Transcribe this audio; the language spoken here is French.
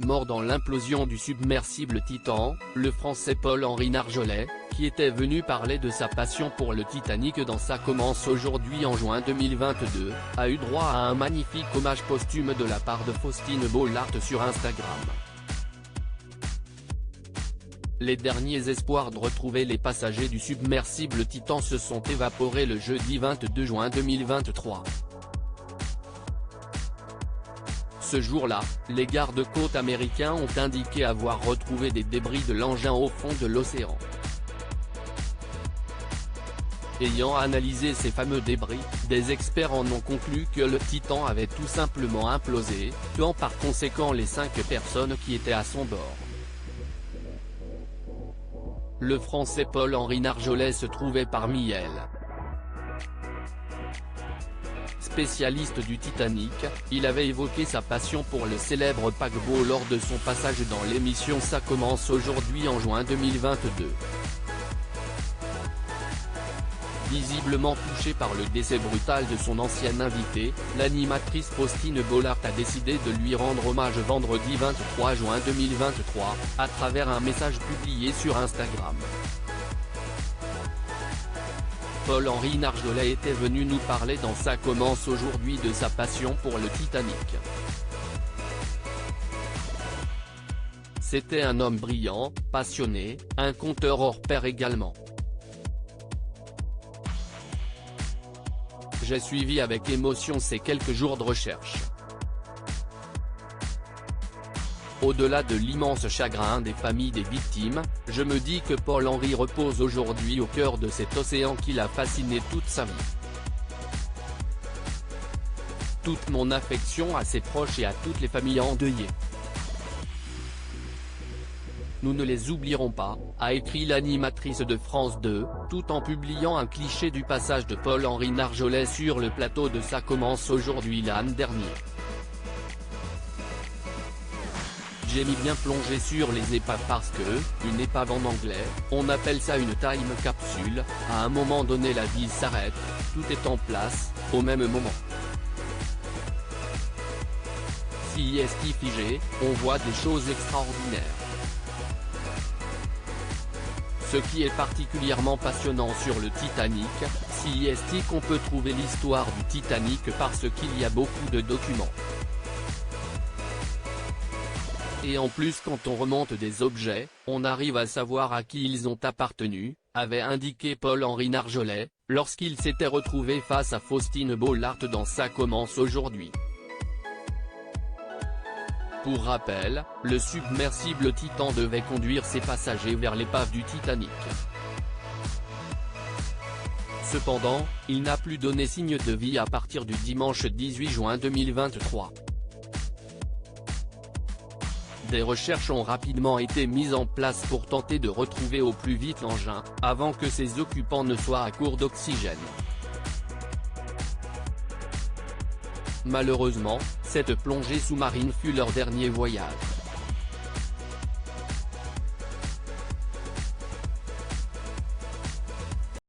mort dans l'implosion du submersible Titan, le Français Paul-Henri Nargeolet, qui était venu parler de sa passion pour le Titanic dans Ça commence aujourd'hui en juin 2022, a eu droit à un magnifique hommage posthume de la part de Faustine Bollard sur Instagram. Les derniers espoirs de retrouver les passagers du submersible Titan se sont évaporés le jeudi 22 juin 2023. Ce jour-là, les gardes-côtes américains ont indiqué avoir retrouvé des débris de l'engin au fond de l'océan. Ayant analysé ces fameux débris, des experts en ont conclu que le Titan avait tout simplement implosé, tuant par conséquent les 5 personnes qui étaient à son bord. Le Français Paul-Henri Nargeolet se trouvait parmi elles. Spécialiste du Titanic, il avait évoqué sa passion pour le célèbre paquebot lors de son passage dans l'émission Ça commence aujourd'hui en juin 2022. Visiblement touchée par le décès brutal de son ancienne invitée, l'animatrice Faustine Bollard a décidé de lui rendre hommage vendredi 23 juin 2023, à travers un message publié sur Instagram. Paul-Henri Nargeolet était venu nous parler dans Ça commence aujourd'hui de sa passion pour le Titanic. C'était un homme brillant, passionné, un conteur hors pair également. J'ai suivi avec émotion ces quelques jours de recherche. Au-delà de l'immense chagrin des familles des victimes, je me dis que Paul-Henri repose aujourd'hui au cœur de cet océan qui l'a fasciné toute sa vie. Toute mon affection à ses proches et à toutes les familles endeuillées. Nous ne les oublierons pas, a écrit l'animatrice de France 2, tout en publiant un cliché du passage de Paul-Henri Nargeolet sur le plateau de Ça commence aujourd'hui l'an dernier. J'ai mis bien plongé sur les épaves parce que, une épave en anglais, on appelle ça une time capsule, à un moment donné la vie s'arrête, tout est en place, au même moment. Si est figé, on voit des choses extraordinaires. Ce qui est particulièrement passionnant sur le Titanic, si est qu'on peut trouver l'histoire du Titanic parce qu'il y a beaucoup de documents. Et en plus quand on remonte des objets, on arrive à savoir à qui ils ont appartenu, avait indiqué Paul-Henri Nargeolet, lorsqu'il s'était retrouvé face à Faustine Bollard dans Ça commence aujourd'hui. Pour rappel, le submersible Titan devait conduire ses passagers vers l'épave du Titanic. Cependant, il n'a plus donné signe de vie à partir du dimanche 18 juin 2023. Des recherches ont rapidement été mises en place pour tenter de retrouver au plus vite l'engin, avant que ses occupants ne soient à court d'oxygène. Malheureusement, cette plongée sous-marine fut leur dernier voyage.